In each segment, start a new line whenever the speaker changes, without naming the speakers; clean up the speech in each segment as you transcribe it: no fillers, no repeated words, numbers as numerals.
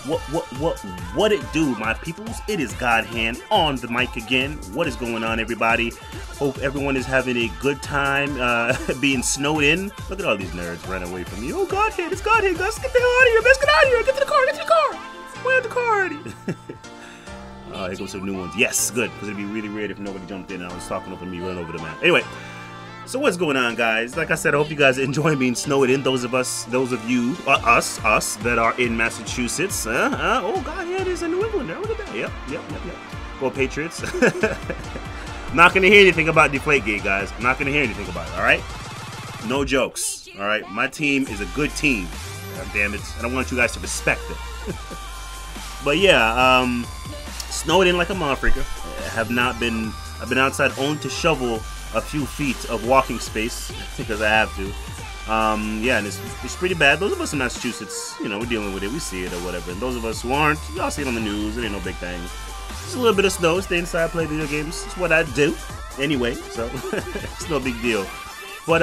What it do, my peoples? It is God Hand on the mic again. What is going on, everybody? Hope everyone is having a good time being snowed in. Look at all these nerds running away from me. Oh, God Hand, it's God Hand, guys. Get the hell out of here. Let's get out of here. Get to the car. Get to the car. Where's the car already? Here goes some new ones. Yes, good. Because it'd be really weird if nobody jumped in and I was talking over me running over the map. Anyway. So what's going on, guys? Like I said, I hope you guys enjoy being snowed in. Those of you that are in Massachusetts. Oh, God, yeah, there's a New Englander. Look at that. Yep. Go Patriots. Not gonna hear anything about Deflategate, guys. I'm not gonna hear anything about it. All right? No jokes. All right? My team is a good team. God damn it! And I want you guys to respect it. But yeah, snowed in like a motherfucker. I've been outside only to shovel a few feet of walking space because I have to. Yeah, and it's pretty bad. Those of us in Massachusetts, you know, we're dealing with it. We see it or whatever. And those of us who aren't, y'all see it on the news. It ain't no big thing. Just a little bit of snow. Stay inside, play video games. It's what I do anyway. So it's no big deal. But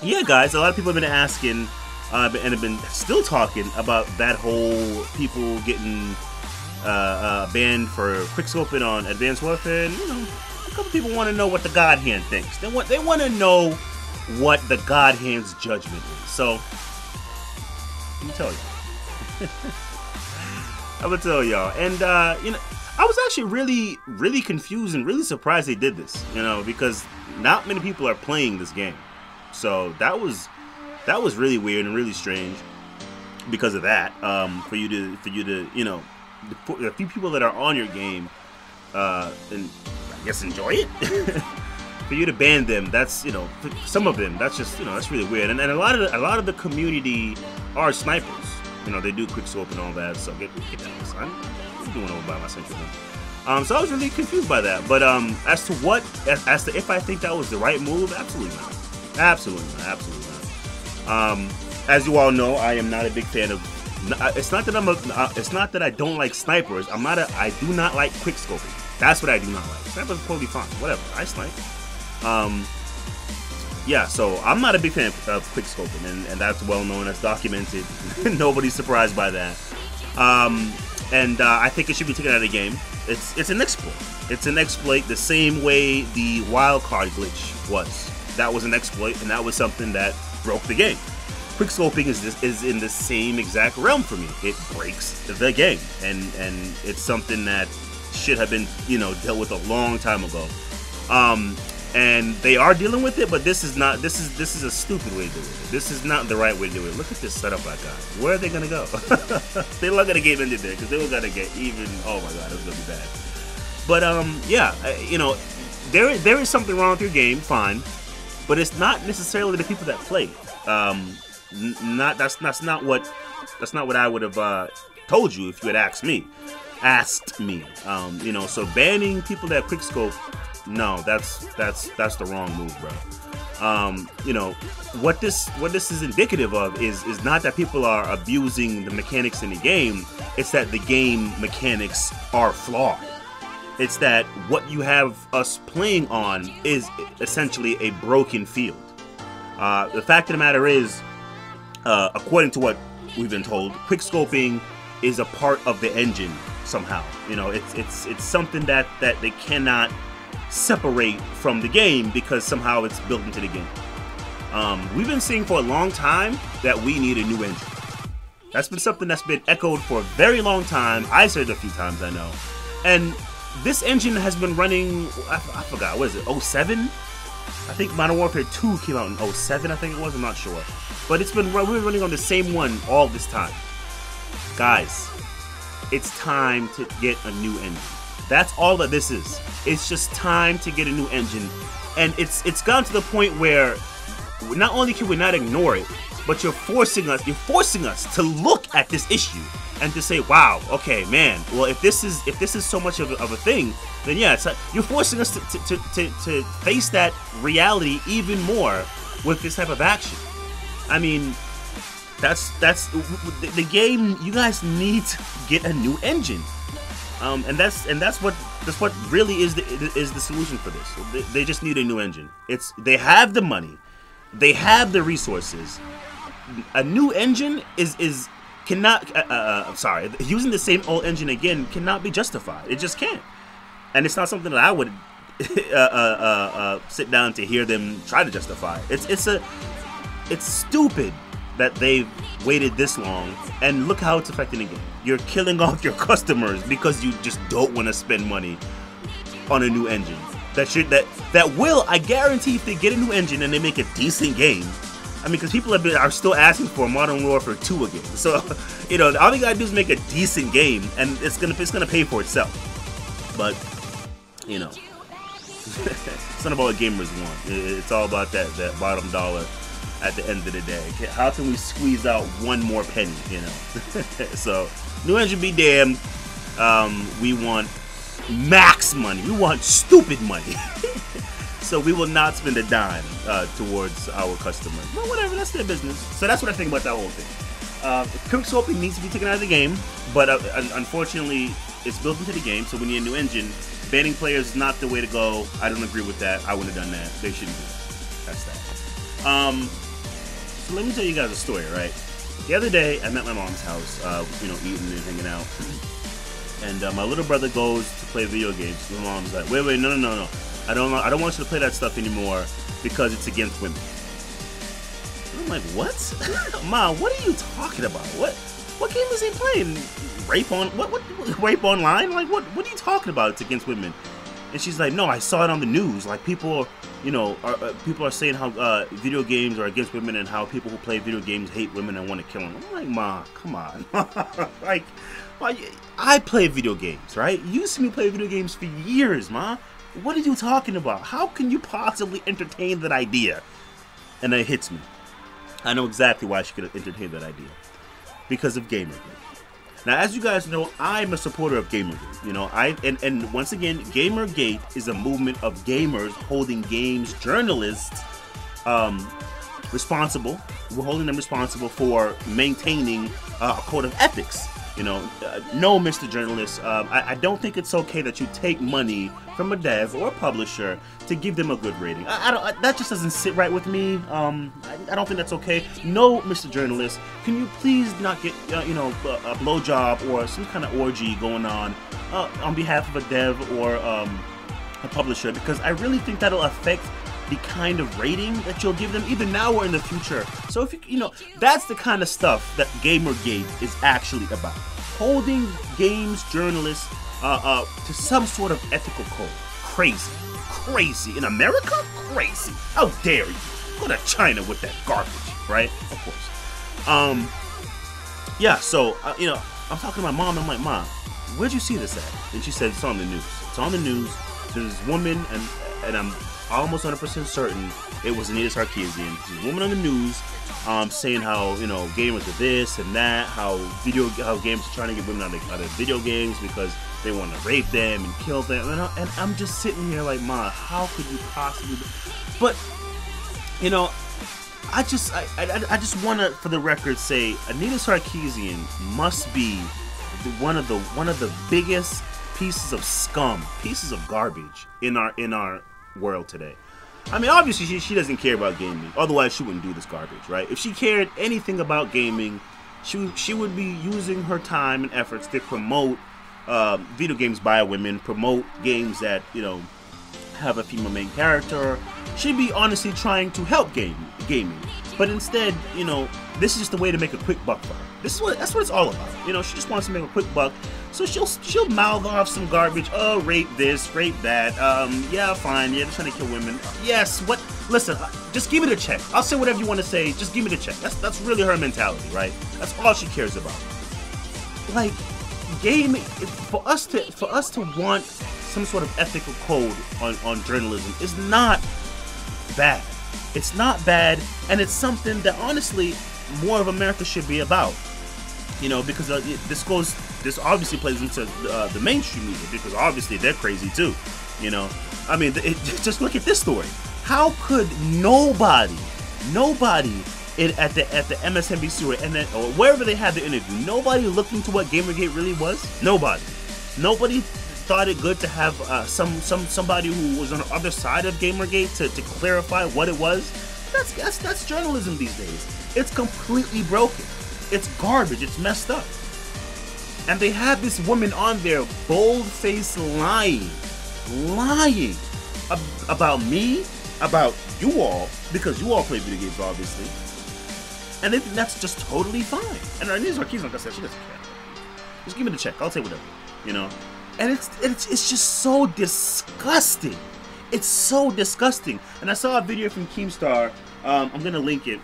yeah, guys, a lot of people have been asking and have been still talking about that whole people getting banned for quickscoping on Advanced Warfare. And, you know, a couple people want to know what the God Hand thinks. They want to know what the God Hand's judgment is. So let me tell you. I'm gonna tell y'all. And you know, I was actually really confused and really surprised they did this. You know, because not many people are playing this game. So that was really weird and really strange because of that. For you to you know, the few people that are on your game and I guess enjoy it. For you to ban them, that's, you know, some of them, that's just, you know, that's really weird. And a lot of the community are snipers. You know, they do quick scope and all that. So get that, son. I'm doing over by my central one. So I was really confused by that. But as to if I think that was the right move, absolutely not. Absolutely not. As you all know, I am not a big fan of. It's not that I don't like snipers. I do not like quick scoping. That's what I do not like. Snipers are totally fine. Whatever. I snipe. Yeah, so I'm not a big fan of quick scoping, and that's well known, that's documented. Nobody's surprised by that. I think it should be taken out of the game. It's an exploit. It's an exploit the same way the wildcard glitch was. That was an exploit, and that was something that broke the game. Quick scoping is in the same exact realm for me. It breaks the game, and it's something that should have been, you know, dealt with a long time ago. And they are dealing with it, but this is a stupid way to do it. This is not the right way to do it. Look at this setup I got. Where are they gonna go? They're not gonna get into there because they were gonna get even. Oh my god, it's gonna be bad. But yeah, you know, there is something wrong with your game, fine, but it's not necessarily the people that play. That's not what I would have told you if you had asked me. You know, so banning people that quickscope, no, that's the wrong move, bro. You know, what this is indicative of is not that people are abusing the mechanics in the game. It's that the game mechanics are flawed. It's that what you have us playing on is essentially a broken field. The fact of the matter is, according to what we've been told, quickscoping is a part of the engine somehow. You know, it's something that they cannot separate from the game because somehow it's built into the game. We've been saying for a long time that we need a new engine. That's been something that's been echoed for a very long time. I said it a few times, I know. And this engine has been running, I forgot, what is it, 07? I think Modern Warfare 2 came out in 07, I think it was, I'm not sure. But we've been running on the same one all this time. Guys, it's time to get a new engine. That's all that this is. It's just time to get a new engine. And it's gotten to the point where not only can we not ignore it, but you're forcing us to look at this issue and to say, wow, okay, man, well, if this is so much of a thing, then yeah, it's like you're forcing us to face that reality even more with this type of action. I mean, that's the game. You guys need to get a new engine, and that's what really is the solution for this. They just need a new engine. They have the money, they have the resources. A new engine is cannot. I'm sorry, using the same old engine again cannot be justified. It just can't, and it's not something that I would sit down to hear them try to justify. It's stupid that they've waited this long, and look how it's affecting the game. You're killing off your customers because you just don't want to spend money on a new engine. That will, I guarantee, if they get a new engine and they make a decent game. I mean, because people are still asking for Modern Warfare 2 again. So, you know, all they gotta do is make a decent game, and it's gonna pay for itself. But, you know, it's not about what gamers want. It's all about that bottom dollar at the end of the day. How can we squeeze out one more penny, you know? So, new engine be damned. We want max money. We want stupid money. So we will not spend a dime towards our customers. But whatever, that's their business. So that's what I think about that whole thing. Quickscoping needs to be taken out of the game, but unfortunately, it's built into the game, so we need a new engine. Banning players is not the way to go. I don't agree with that. I wouldn't have done that. They shouldn't do that. That's that. So let me tell you guys a story, right? The other day, I'm at my mom's house, you know, eating and hanging out. And my little brother goes to play video games. My mom's like, wait, no. I don't want you to play that stuff anymore because it's against women. And I'm like, what? Mom, what are you talking about? What game is he playing? Rape rape online? Like what are you talking about? It's against women. And she's like, no, I saw it on the news. Like people, you know, people are saying how video games are against women and how people who play video games hate women and want to kill them. I'm like, Ma, come on. Like, I play video games, right? You see me play video games for years, Ma. What are you talking about? How can you possibly entertain that idea? And it hits me. I know exactly why she could have entertained that idea. Because of GamerGate. Now, as you guys know, I'm a supporter of GamerGate. You know, and once again, GamerGate is a movement of gamers holding games journalists responsible. We're holding them responsible for maintaining a code of ethics. You know, no, Mr. Journalist, I don't think it's okay that you take money from a dev or a publisher to give them a good rating. That just doesn't sit right with me. I don't think that's okay. No, Mr. Journalist, can you please not get, you know, a blowjob or some kind of orgy going on behalf of a dev or a publisher, because I really think that'll affect the kind of rating that you'll give them either now or in the future. So if you know, that's the kind of stuff that GamerGate is actually about. Holding games journalists to some sort of ethical code. Crazy. In America? Crazy. How dare you? Go to China with that garbage, right? Of course. Yeah, so, you know, I'm talking to my mom, and I'm like, Mom, where'd you see this at? And she said, it's on the news. It's on the news. There's this woman, and I'm almost 100% certain it was Anita Sarkeesian. She's a woman on the news saying how, you know, gamers are this and that, how games are trying to get women out of video games because they want to rape them and kill them. And I'm just sitting here like, Ma, how could you possibly... But, you know, I just want to, for the record, say Anita Sarkeesian must be one of the biggest pieces of scum, pieces of garbage in our world today. I mean, obviously she doesn't care about gaming, otherwise she wouldn't do this garbage, right? If she cared anything about gaming, she would be using her time and efforts to promote video games by women, promote games that, you know, have a female main character. She'd be honestly trying to help gaming. But instead, you know, this is just a way to make a quick buck for her. That's what it's all about. You know, she just wants to make a quick buck. So she'll mouth off some garbage. Oh, rape this, rape that. Yeah, fine. Yeah, they're trying to kill women. Yes. What? Listen, just give me the check. I'll say whatever you want to say. Just give me the check. That's really her mentality, right? That's all she cares about. Like, gaming, for us to want some sort of ethical code on journalism is not bad. It's not bad, and it's something that honestly more of America should be about. You know, because this obviously plays into the mainstream media, because obviously they're crazy too. You know, I mean, just look at this story. How could nobody at the MSNBC or wherever they had the interview, nobody looked into what GamerGate really was? Nobody thought it good to have somebody who was on the other side of GamerGate to clarify what it was. That's journalism these days. It's completely broken. It's garbage. It's messed up. And they have this woman on there, bold-faced lying about me, about you all, because you all play video games, obviously. And they think that's just totally fine. And Ernest Marquez, like I said, she doesn't care. Just give me the check. I'll say whatever, you know. And it's just so disgusting. It's so disgusting. And I saw a video from Keemstar. I'm gonna link it.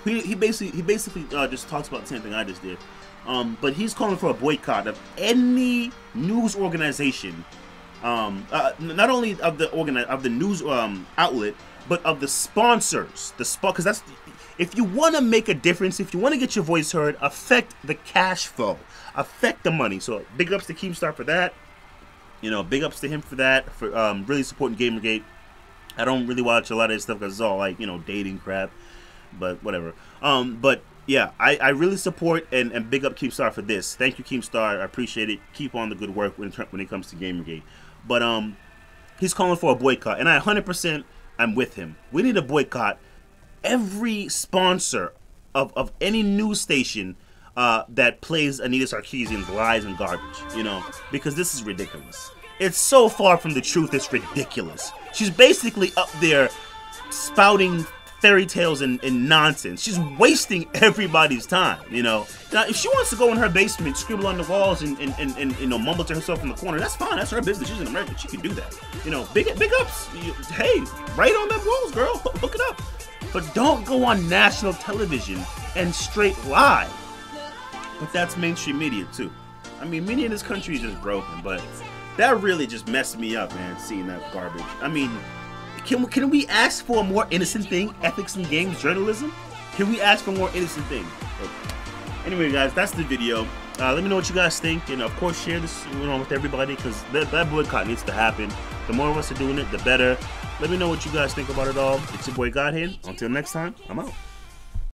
He basically just talks about the same thing I just did. But he's calling for a boycott of any news organization, not only of the news outlet, but of the sponsors. Because that's, if you want to make a difference, if you want to get your voice heard, affect the cash flow, affect the money. So big ups to Keemstar for that. You know, big ups to him for that, for really supporting GamerGate. I don't really watch a lot of his stuff because it's all like, you know, dating crap, but whatever. But yeah, I really support and big up Keemstar for this. Thank you, Keemstar. I appreciate it. Keep on the good work when it comes to GamerGate. But he's calling for a boycott, and I 100% I'm with him. We need to boycott every sponsor of any news station that plays Anita Sarkeesian's lies and garbage, you know, because this is ridiculous. It's so far from the truth, it's ridiculous. She's basically up there spouting fairy tales and nonsense. She's wasting everybody's time, you know. Now, if she wants to go in her basement, scribble on the walls and you know, mumble to herself in the corner, that's fine. That's her business. She's an American. She can do that. You know, big ups. Hey, write on them walls, girl. Hook it up. But don't go on national television and straight lie. But that's mainstream media too. I mean, media in this country is just broken. But that really just messed me up, man. Seeing that garbage. I mean, can we ask for a more innocent thing? Ethics in games journalism? Can we ask for more innocent thing? Okay. Anyway, guys, that's the video. Let me know what you guys think, and of course, share this with everybody, because that boycott needs to happen. The more of us are doing it, the better. Let me know what you guys think about it all. It's your boy Godhead. Until next time, I'm out.